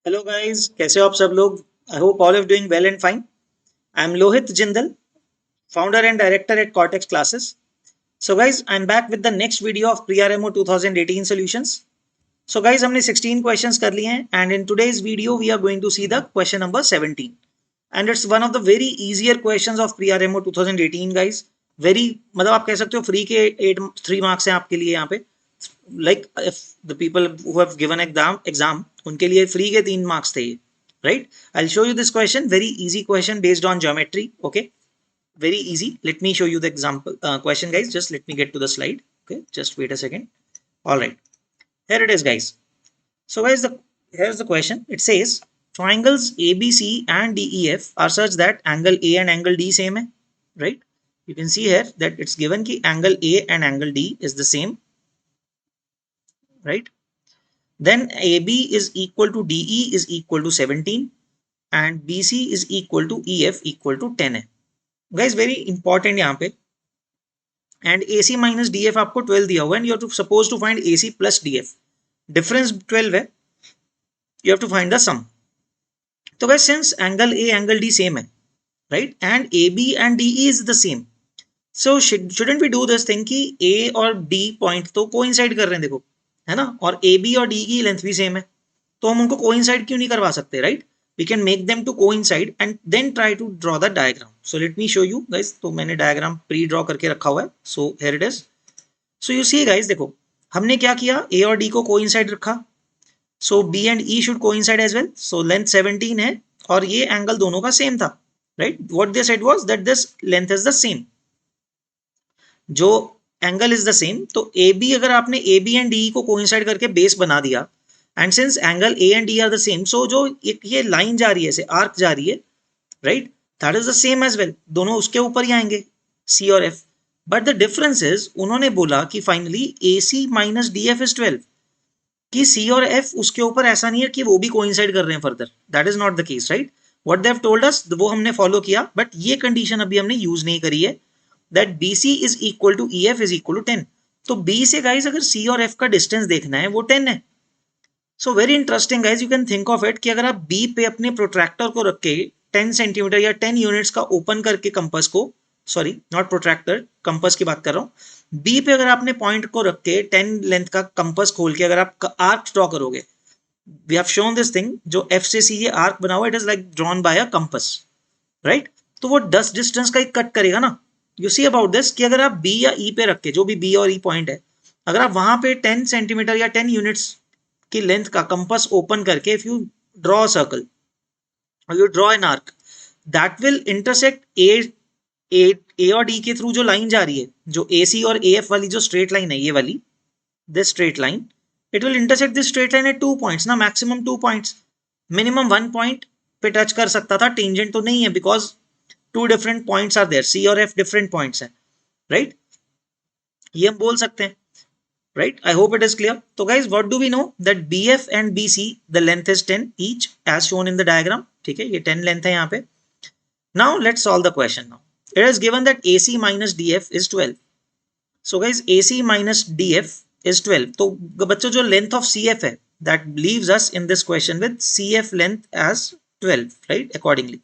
Hello guys, कैसे हो आप सब लोग। I hope all of doing well and fine. I am Lohit Jindal, founder and director at Cortex Classes. So guys, I am back with the next video of pre RMO 2018 solutions. So guys, हमने 16 questions कर लिए हैं and in today's video we are going to see the question number 17 and it's one of the very easier questions of pre RMO 2018 guys. Very मतलब आप कह सकते हो free के 3 मार्क्स हैं आपके लिए यहाँ पे. Like if the people who have given exam उनके लिए फ्री के 3 मार्क्स थे ये. Right, I'll show you this question, very easy question based on geometry. Okay, very easy. Let me show you the example question, guys. Just let me get to the slide. Okay, just wait a second. All right, here it is, guys. So guys, here's the question. It says triangles ABC and DEF are such that angle A and angle D same hai. Right, you can see here that it's given ki angle A and angle D is the same. Right, then AB is equal to DE is equal to 17 and BC is equal to EF equal to 10 है. Guys, very important यहाँ पे. And AC minus DF आपको 12 दिया हुआ है and you have to suppose to find AC plus DF. Difference 12 है. You have to find the sum. तो guys, since angle A angle D same है, right, and AB and DE is the same, so shouldn't we do this thing कि A और D point तो coincide कर रहे हैं, देखो है ना, और AB और D की लेंथ भी सेम है, तो हम उनको coincide क्यों नहीं करवा सकते, right? We can make them to coincide and then try to draw the diagram. So let me show you guys. तो मैंने diagram pre-draw करके रखा हुआ है. So here it is. So you see guys, देखो हमने क्या किया, A और D को coincide रखा. So B and E should coincide as well. So length 17 है और ये angle दोनों का same था, right? What they said was that this length is the same. जो angle is the same, तो AB अगर आपने AB and DE को coincide करके base बना दिया, and since angle A and D are the same, so जो ये line जा रही है, ऐसे arc जा रही है, right, that is the same as well. दोनों उसके ऊपर ही आएंगे, C और F. But the difference is, उन्होंने बोला कि finally AC minus DF is 12. कि C और F उसके ऊपर ऐसा नहीं है कि वो भी coincide कर रहे हैं further. That is not the case, right? What they have told us, वो हमने follow किया, but ये condition अभी हमने use नहीं करी है, that BC is equal to EF is equal to 10. तो B से guys अगर C और F का distance देखना है, वो 10 है. So very interesting guys, you can think of it कि अगर आप बी पे अपने प्रोट्रैक्टर को रख के 10 सेंटीमीटर या 10 यूनिट्स का ओपन करके कंपास को, सॉरी नॉट प्रोट्रैक्टर, कंपास की बात कर रहा हूँ, बी पे अगर आपने पॉइंट को रख के 10 लेंथ का कंपास खोल के अगर आप आर्क ड्रॉ करोगे, we have shown this thing, जो एफ से सी ये आर्क बना हुआ, it is like drawn by a compass, right. तो वो 10 डिस्टेंस का ही कट करेगा ना. यू सी अबाउट दिस कि अगर आप बी या ई पे रख के, जो भी बी और ई पॉइंट है, अगर आप वहां पे 10 सेंटीमीटर या 10 यूनिट्स की लेंथ का कंपास ओपन करके इफ यू ड्रॉ सर्कल और you draw an arc, that will intersect ए और डी के थ्रू जो लाइन जा रही है, जो ए सी और ए एफ वाली जो स्ट्रेट लाइन है, ये वाली, this straight line, it will intersect this straight line at 2 points ना, मैक्सिमम 2 पॉइंट्स. मिनिमम 1 पॉइंट पे टच कर सकता था, टेंजेंट तो नहीं है, because 2 different points are there, C और एफ डिफरेंट पॉइंट्स हैं, राइट. ये हम बोल सकते हैं, right? I hope it is clear. So guys, what do we know? That BF and BC, the length is 10 each as shown in the diagram. ठीक है, ये 10 length है यहाँ पे. Now let's solve the question now. It is given that AC minus DF is 12. So guys, AC minus DF is 12. तो बच्चों जो length of CF है, that leaves us in this question with CF length as 12, right? Accordingly,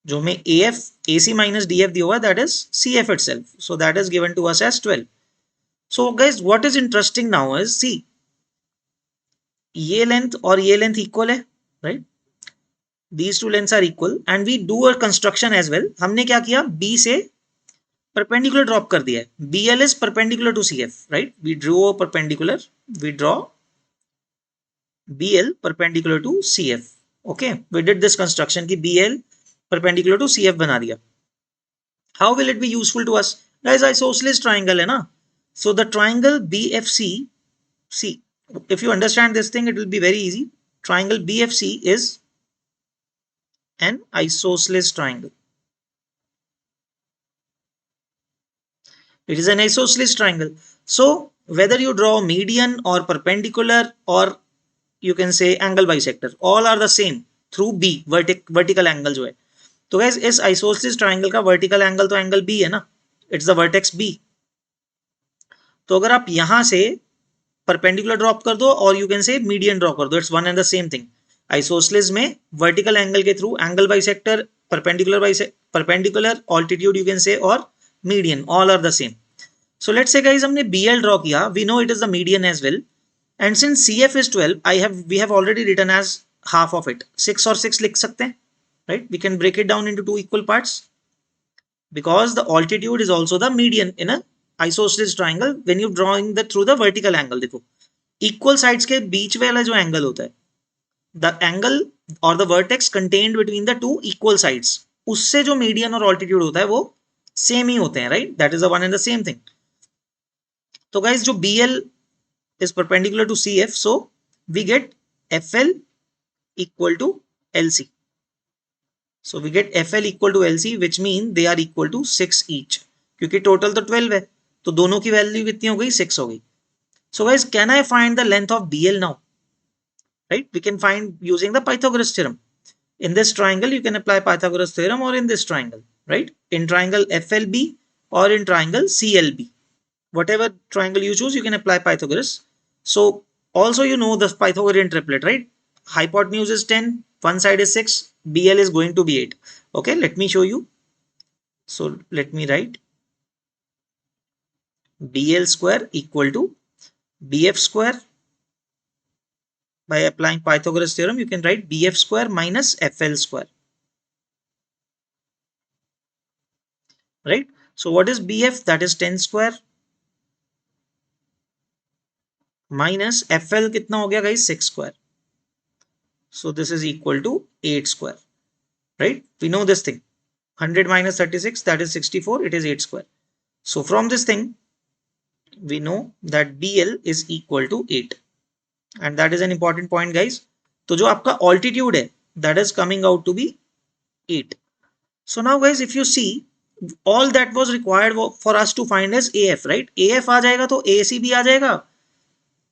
जो हमें AF, AC minus DF दिया हुआ है, that is CF itself. So that is given to us as 12. So guys, what is interesting now is, see, ये length और ये length equal है, right. These two lengths are equal and we do a construction as well. हमने क्या किया, B से perpendicular drop कर दिया है. BL is perpendicular to CF, right? We drew a perpendicular, we draw BL perpendicular to CF. Okay, we did this construction कि BL perpendicular to CF बना दिया. How will it be useful to us? Guys, isosceles triangle है ना. So the triangle BFC, see, if you understand this thing, it will be very easy. Triangle BFC is an isosceles triangle. It is an isosceles triangle. So whether you draw median or perpendicular or you can say angle bisector, all are the same through B, vertical angle जो है. तो guys, इस isosceles triangle का vertical angle तो angle B है ना, it's the vertex B. तो अगर आप यहां से परपेंडिकुलर ड्रॉप कर दो और you can say median draw कर दो, it's one and the same thing. Isosceles में वर्टिकल एंगल के through angle bisector, perpendicular, altitude you can say, और median, all are the same. So let's say guys हमने BL draw किया, we know it is the median as well, and since CF is 12, we have already written as half of it, 6 और 6 लिख सकते हैं, right? We can break it down into two equal parts because the altitude is also the median in a isosceles triangle when you drawing the through the vertical angle. देखो equal sides के बीच वाला जो angle होता है, the angle or the vertex contained between the two equal sides, उससे जो median और altitude होता है वो same ही होते हैं, right? That is the one and the same thing. तो guys जो BL is perpendicular to CF, so we get FL equal to LC. So we get FL equal to LC, which mean they are equal to 6 each. क्योंकि total तो 12 है, तो दोनों की value कितनी हो गई? 6 हो गई. So guys, can I find the length of BL now? Right? We can find using the Pythagoras theorem. In this triangle, you can apply Pythagoras theorem, or in this triangle, right? In triangle FLB or in triangle CLB. Whatever triangle you choose, you can apply Pythagoras. So also you know the Pythagorean triplet, right? Hypotenuse is 10, one side is 6, BL is going to be 8. Okay, let me show you. So let me write BL square equal to BF square. By applying Pythagoras theorem, you can write BF square minus FL square. Right? So what is BF? That is 10 square. Minus FL कितना हो गया guys? 6 square. So this is equal to 8 square. Right? We know this thing. 100 minus 36, that is 64. It is 8 square. So from this thing, we know that BL is equal to 8. And that is an important point guys. तो जो आपका altitude है, that is coming out to be 8. So now guys, if you see, all that was required for us to find is AF, right? AF आ जाएगा तो AC भी आ जाएगा,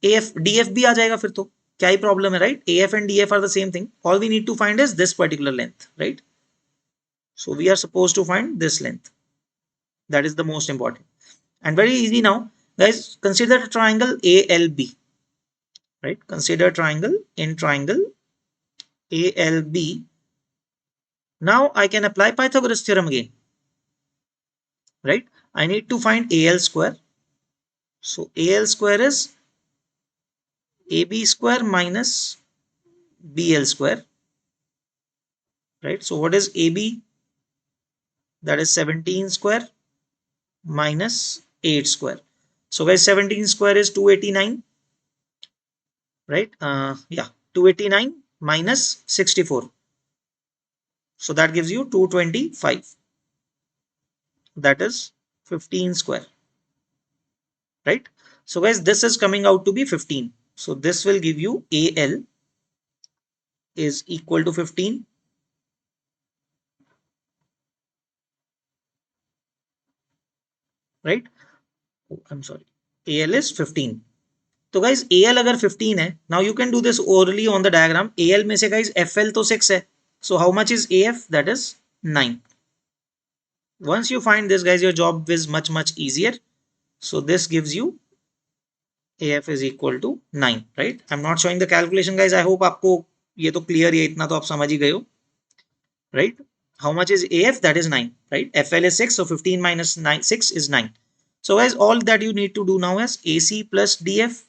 AF DF भी आ जाएगा, फिर तो क्या ही प्रॉब्लम है, right? AF and DF are the same thing. All we need to find is this particular length, right? So we are supposed to find this length. That is the most important and very easy. Now guys, consider a triangle ALB, right? Consider triangle in triangle ALB. Now I can apply Pythagoras theorem again, right? I need to find AL square. So AL square is AB square minus BL square, right? So what is AB? That is 17 square minus 8 square. So guys, 17 square is 289, right? Yeah, 289 minus 64. So that gives you 225. That is 15 square, right? So guys, this is coming out to be 15. So this will give you AL is equal to 15. Right? Oh, I'm sorry. AL is 15. तो guys, AL अगर 15 है, now you can do this orally on the diagram. AL में से guys FL तो 6 है. So how much is AF? That is 9. Once you find this guys, your job is much easier. So this gives you AF is equal to 9, right? I'm not showing the calculation guys. I hope आपको ये तो clear है, इतना तो आप समझ ही गए हो, right? How much is AF? That is 9, right? FL is 6, so 15 minus 9, 6 is 9. So guys, all that you need to do now is AC plus DF.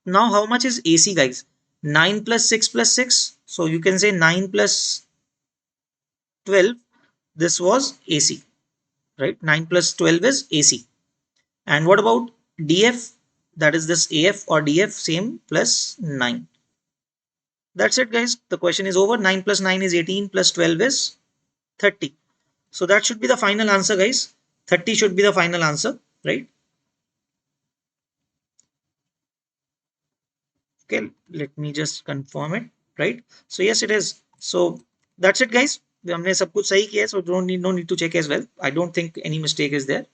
Now how much is AC guys? 9 plus 6 plus 6. So you can say 9 plus 12. This was AC, right? 9 plus 12 is AC. And what about DF? That is this AF or DF, same, plus 9. That's it guys. The question is over. 9 plus 9 is 18 plus 12 is 30. So that should be the final answer guys. 30 should be the final answer, right? Okay, let me just confirm it, right? So yes, it is. So that's it guys. हमने सब कुछ सही किया है, so no need to check as well. I don't think any mistake is there.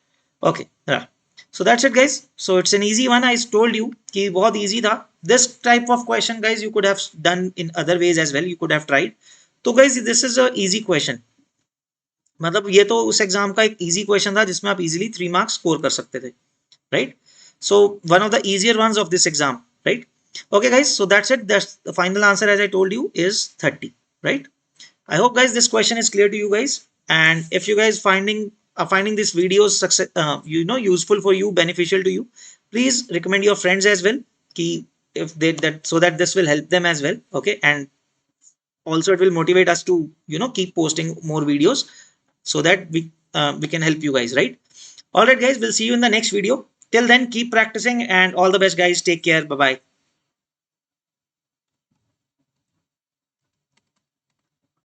Okay, yeah. So that's it guys. So it's an easy one. I told you कि बहुत easy था. This type of question guys you could have done in other ways as well. You could have tried. तो guys, this is a easy question. मतलब ये तो उस exam का एक easy question था जिसमें आप easily 3 marks score कर सकते थे, right? So one of the easier ones of this exam, right? Okay guys, so that's it. That's the final answer, as I told you, is 30, right? I hope guys this question is clear to you guys, and if you guys finding this videos success, useful for you, beneficial to you, please recommend your friends as well. Key if they that so that this will help them as well. Okay, and also it will motivate us to keep posting more videos so that we can help you guys, right? All right guys, we'll see you in the next video. Till then, keep practicing and all the best guys. Take care. Bye bye.